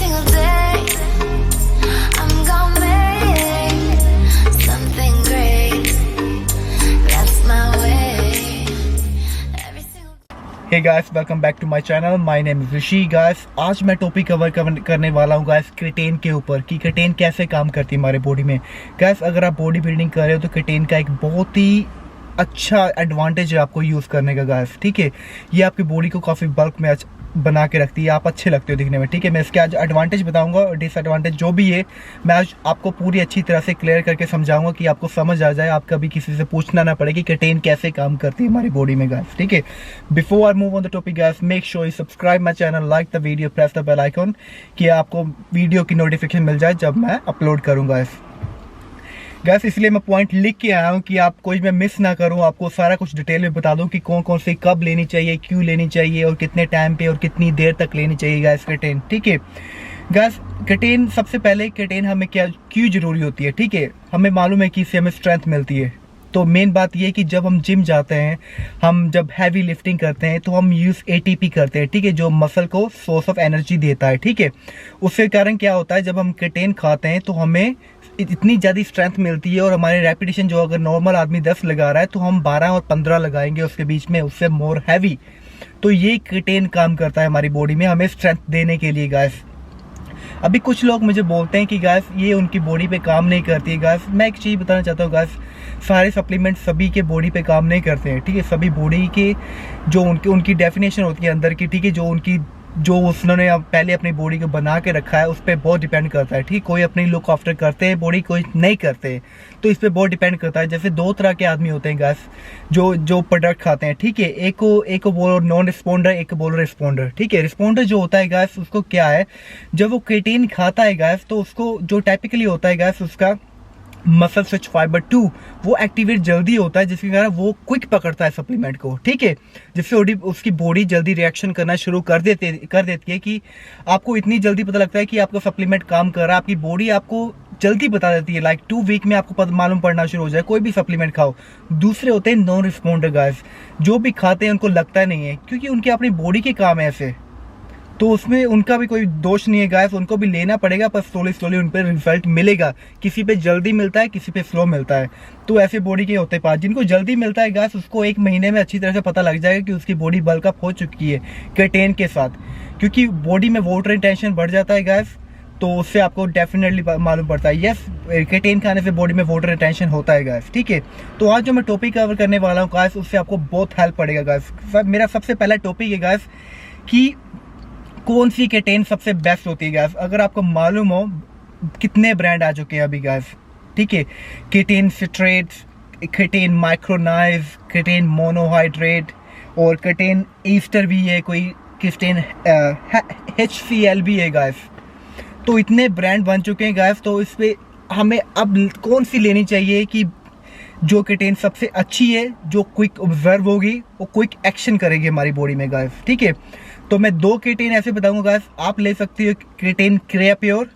single day I'm gonna make something great. That's my way. Every single hey guys, welcome back to my channel. My name is Rishi. Guys, आज मैं topic cover करने वाला हूँ guys क्रेटेन के ऊपर कि क्रेटेन कैसे काम करती है हमारे बॉडी में। गाइस, अगर आप बॉडी बिल्डिंग कर रहे हो तो क्रेटेन का एक बहुत ही अच्छा एडवांटेज है आपको यूज़ करने का गाइस। ठीक है, ये आपकी बॉडी को काफ़ी बल्क में बना के रखती है, आप अच्छे लगते हो दिखने में। ठीक है, मैं इसके आज एडवांटेज बताऊंगा और डिसएडवांटेज जो भी है मैं आज आपको पूरी अच्छी तरह से क्लियर करके समझाऊंगा कि आपको समझ आ जाए, आप कभी किसी से पूछना ना पड़े कि क्रेटेन कैसे काम करती है हमारी बॉडी में गाइस। ठीक है, before I move on the topic guys, make sure you subscribe my channel, like the video, press the bell icon कि आपको वीडियो की नोटिफिकेशन मिल जाए जब मैं अपलोड करूँगा गैस। इसलिए मैं पॉइंट लिख के आया हूँ कि आप कोई मैं मिस ना करूँ, आपको सारा कुछ डिटेल में बता दूँ कि कौन कौन सी कब लेनी चाहिए, क्यों लेनी चाहिए और कितने टाइम पे और कितनी देर तक लेनी चाहिए गैस क्रेटेन। ठीक है गैस, क्रेटेन सबसे पहले क्रेटेन हमें क्यों जरूरी होती है। ठीक है, हमें मालूम है कि इससे हमें स्ट्रेंथ मिलती है। तो मेन बात ये है कि जब हम जिम जाते हैं, हम जब हैवी लिफ्टिंग करते हैं तो हम यूज़ एटीपी करते हैं। ठीक है, जो मसल को सोर्स ऑफ एनर्जी देता है। ठीक है, उसके कारण क्या होता है, जब हम क्रेटेन खाते हैं तो हमें इतनी ज़्यादा स्ट्रेंथ मिलती है और हमारे रेपिटेशन जो अगर नॉर्मल आदमी 10 लगा रहा है तो हम 12 और 15 लगाएंगे उसके बीच में, उससे मोर हैवी। तो ये क्रेटेन काम करता है हमारी बॉडी में हमें स्ट्रेंथ देने के लिए गाइस। अभी कुछ लोग मुझे बोलते हैं कि गाइस ये उनकी बॉडी पे काम नहीं करती है। गाइस, मैं एक चीज़ बताना चाहता हूँ गाइस, सारे सप्लीमेंट सभी के बॉडी पे काम नहीं करते हैं। ठीक है, सभी बॉडी के जो उनकी डेफिनेशन होती है अंदर की, ठीक है, जो उन्होंने पहले अपनी बॉडी को बना के रखा है उस पर बहुत डिपेंड करता है। ठीक, कोई अपनी लुक आफ्टर करते हैं बॉडी, कोई नहीं करते, तो इस पर बहुत डिपेंड करता है। जैसे दो तरह के आदमी होते हैं गैस जो प्रोडक्ट खाते हैं। ठीक है, एक को बोलो नॉन रिस्पॉन्डर, एक को बोलो रिस्पॉन्डर। ठीक है, रिस्पॉन्डर जो होता है गैस, उसको क्या है, जब वो क्रेटेन खाता है गैस तो उसको जो टाइपिकली होता है गैस, उसका मसल स्विच फाइबर 2 वो एक्टिवेट जल्दी होता है, जिसके कारण वो क्विक पकड़ता है सप्लीमेंट को। ठीक है, जिससे उसकी बॉडी जल्दी रिएक्शन करना शुरू कर देती है कि आपको इतनी जल्दी पता लगता है कि आपका सप्लीमेंट काम कर रहा है। आपकी बॉडी आपको जल्दी बता देती है, लाइक 2 वीक में आपको मालूम पड़ना शुरू हो जाए कोई भी सप्लीमेंट खाओ। दूसरे होते हैं नॉन रिस्पॉन्डर गाइस, जो भी खाते हैं उनको लगता नहीं है क्योंकि उनके अपनी बॉडी के काम है ऐसे, तो उसमें उनका भी कोई दोष नहीं है गाइस, उनको भी लेना पड़ेगा, पर स्लोली उन पर रिजल्ट मिलेगा। किसी पे जल्दी मिलता है, किसी पे स्लो मिलता है। तो ऐसे बॉडी के होते पास जिनको जल्दी मिलता है गाइस, उसको 1 महीने में अच्छी तरह से पता लग जाएगा कि उसकी बॉडी बल्क अप हो चुकी है क्रेटेन के साथ, क्योंकि बॉडी में वाटर रिटेंशन बढ़ जाता है गाइस, तो उससे आपको डेफिनेटली मालूम पड़ता है। यस, क्रेटेन खाने से बॉडी में वाटर रिटेंशन होता है गाइस। ठीक है, तो आज जो मैं टॉपिक कवर करने वाला हूँ गाइस, उससे आपको बहुत हेल्प पड़ेगा गाइस। मेरा सबसे पहला टॉपिक है गाइस कि कौन सी क्रेटेन सबसे बेस्ट होती है गैस। अगर आपको मालूम हो कितने ब्रांड आ चुके हैं अभी गैस। ठीक है, क्रेटेन सिट्रेट्स, क्रेटेन माइक्रोनाइज, क्रेटेन मोनोहाइड्रेट और क्रेटेन ईस्टर भी है, कोई क्रेटेन HCl भी है गैस। तो इतने ब्रांड बन चुके हैं गैस, तो इस पे हमें अब कौन सी लेनी चाहिए कि जो क्रेटेन सबसे अच्छी है, जो क्विक ऑब्जर्व होगी, वो क्विक एक्शन करेगी हमारी बॉडी में गाइस। ठीक है, तो मैं 2 क्रेटेन ऐसे बताऊंगा गाइस, आप ले सकते हो क्रेटेन क्रियाप्योर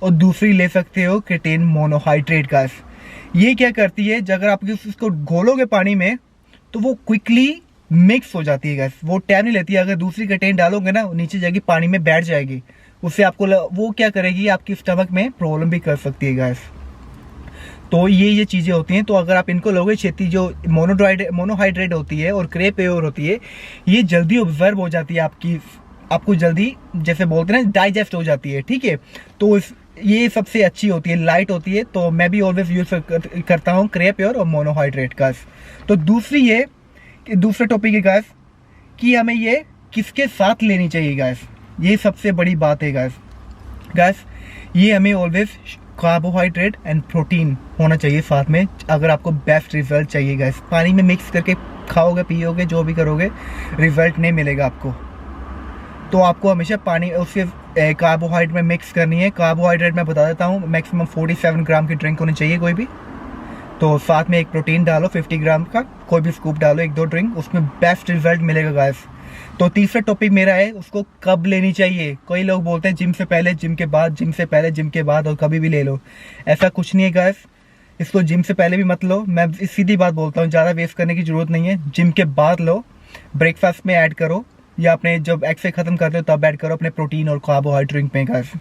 और दूसरी ले सकते हो क्रेटेन मोनोहाइड्रेट गाइस। ये क्या करती है, अगर आप इसको घोलोगे पानी में तो वो क्विकली मिक्स हो जाती है गाइस, वो टाइम नहीं लेती है। अगर दूसरी क्रेटेन डालोगे ना, नीचे जाएगी, पानी में बैठ जाएगी, उससे आपको वो क्या करेगी, आपकी स्टमक में प्रॉब्लम भी कर सकती है गाइस। तो ये चीज़ें होती हैं। तो अगर आप इनको लोगे, छेती जो मोनोहाइड्रेट होती है और क्रेप्योर होती है, ये जल्दी ऑब्जर्व हो जाती है आपको जल्दी, जैसे बोलते हैं ना, डाइजेस्ट हो जाती है। ठीक है, तो ये सबसे अच्छी होती है, लाइट होती है। तो मैं भी ऑलवेज यूज करता हूँ क्रेप्योर और मोनोहाइड्रेट गैस। तो दूसरा टॉपिक है गैस कि हमें ये किसके साथ लेनी चाहिए गैस, ये सबसे बड़ी बात है गैस। ये हमें ऑलवेज कार्बोहाइड्रेट एंड प्रोटीन होना चाहिए साथ में, अगर आपको बेस्ट रिजल्ट चाहिए गैस। पानी में मिक्स करके खाओगे, पियोगे, जो भी करोगे, रिजल्ट नहीं मिलेगा आपको। तो आपको हमेशा पानी उसके कार्बोहाइड्रेट में मिक्स करनी है। कार्बोहाइड्रेट मैं बता देता हूँ, मैक्सिमम 47 ग्राम की ड्रिंक होनी चाहिए कोई भी। तो साथ में एक प्रोटीन डालो 50 ग्राम का, कोई भी स्कूप डालो, 1-2 ड्रिंक, उसमें बेस्ट रिजल्ट मिलेगा गाइस। तो तीसरा टॉपिक मेरा है, उसको कब लेनी चाहिए। कई लोग बोलते हैं जिम से पहले, जिम के बाद, जिम से पहले, जिम के बाद, और कभी भी ले लो। ऐसा कुछ नहीं है गाइस, इसको जिम से पहले भी मत लो। मैं सीधी बात बोलता हूँ, ज़्यादा वेस्ट करने की जरूरत नहीं है। जिम के बाद लो, ब्रेकफास्ट में ऐड करो, या अपने जब एक्सरसाइज खत्म करते हो तब ऐड करो अपने प्रोटीन और कार्बोहाइड्रेट ड्रिंक में गाइस,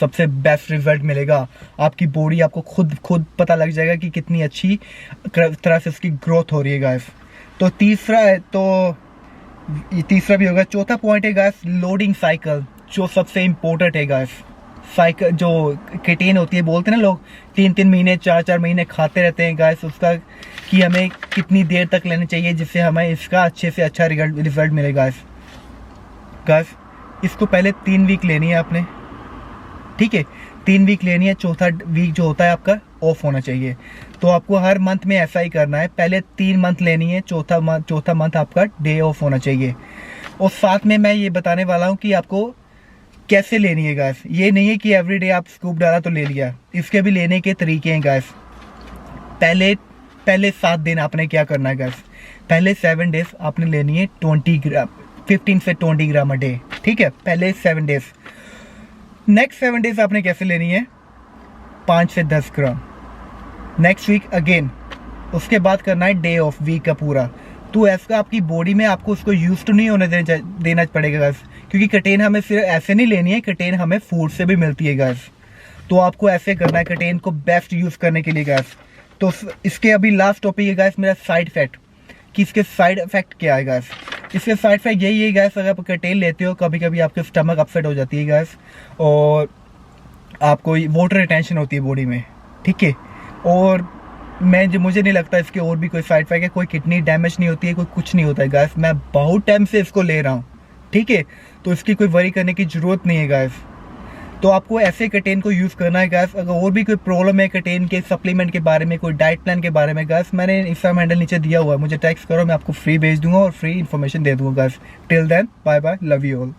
सबसे बेस्ट रिजल्ट मिलेगा। आपकी बॉडी आपको खुद पता लग जाएगा कि कितनी अच्छी तरह से उसकी ग्रोथ हो रही है गाइस। तो तीसरा है, तो ये तीसरा भी होगा। चौथा पॉइंट है गाइस लोडिंग साइकिल, जो सबसे इम्पोर्टेंट है गाइस। साइकिल जो केटेन होती है, बोलते हैं ना लोग 3-3 महीने 4-4 महीने खाते रहते हैं गाइस, उसका कि हमें कितनी देर तक लेना चाहिए जिससे हमें इसका अच्छे से अच्छा रिजल्ट मिले गाइस। इसको पहले 3 वीक लेनी है आपने, ठीक है, 3 वीक लेनी है। चौथा वीक जो होता है आपका ऑफ होना चाहिए। तो आपको हर मंथ में ऐसा ही करना है, पहले 3 मंथ लेनी है, चौथा मंथ आपका डे ऑफ होना चाहिए। और साथ में मैं ये बताने वाला हूँ कि आपको कैसे लेनी है गाइस। ये नहीं है कि एवरीडे आप स्कूप डाला तो ले लिया, इसके भी लेने के तरीके हैं गाइस। पहले 7 दिन आपने क्या करना है गाइस, पहले 7 डेज आपने लेनी है 20 ग्राम, 15 से 20 ग्राम अ डे, ठीक है, पहले 7 डेज। नेक्स्ट 7 डेज आपने कैसे लेनी है, 5 से 10 ग्राम। नेक्स्ट वीक अगेन, उसके बाद करना है डे ऑफ वीक का पूरा। तो ऐसा आपकी बॉडी में आपको उसको यूज तो नहीं होने देना पड़ेगा गाइस, क्योंकि कटेन हमें सिर्फ ऐसे नहीं लेनी है, कटेन हमें फूड से भी मिलती है गाइस। तो आपको ऐसे करना है कटेन को बेस्ट यूज करने के लिए गाइस। तो इसके अभी लास्ट टॉपिक है गाइस मेरा साइड इफेक्ट, कि इसके साइड इफेक्ट क्या है गाइस। इसके साइड इफेक्ट यही है गाइस, अगर आप कटेन लेते हो कभी कभी आपके स्टमक अपसेट हो जाती है गाइस, और आपको वाटर रिटेंशन होती है बॉडी में, ठीक है। और मुझे नहीं लगता इसके और भी कोई साइड इफेक्ट है, कोई किडनी डैमेज नहीं होती है, कोई कुछ नहीं होता है गाइस। मैं बहुत टाइम से इसको ले रहा हूँ, ठीक है, तो इसकी कोई वरी करने की जरूरत नहीं है गाइस। तो आपको ऐसे कटेन को यूज़ करना है गाइस। अगर और भी कोई प्रॉब्लम है कटेन के सप्लीमेंट के बारे में, कोई डाइट प्लान के बारे में गाइस, मैंने इंस्टाग्राम हैंडल नीचे दिया हुआ है, मुझे टेक्स्ट करो, मैं आपको फ्री भेज दूंगा और फ्री इन्फॉर्मेशन दे दूंगा guys. Till then bye bye, love you all.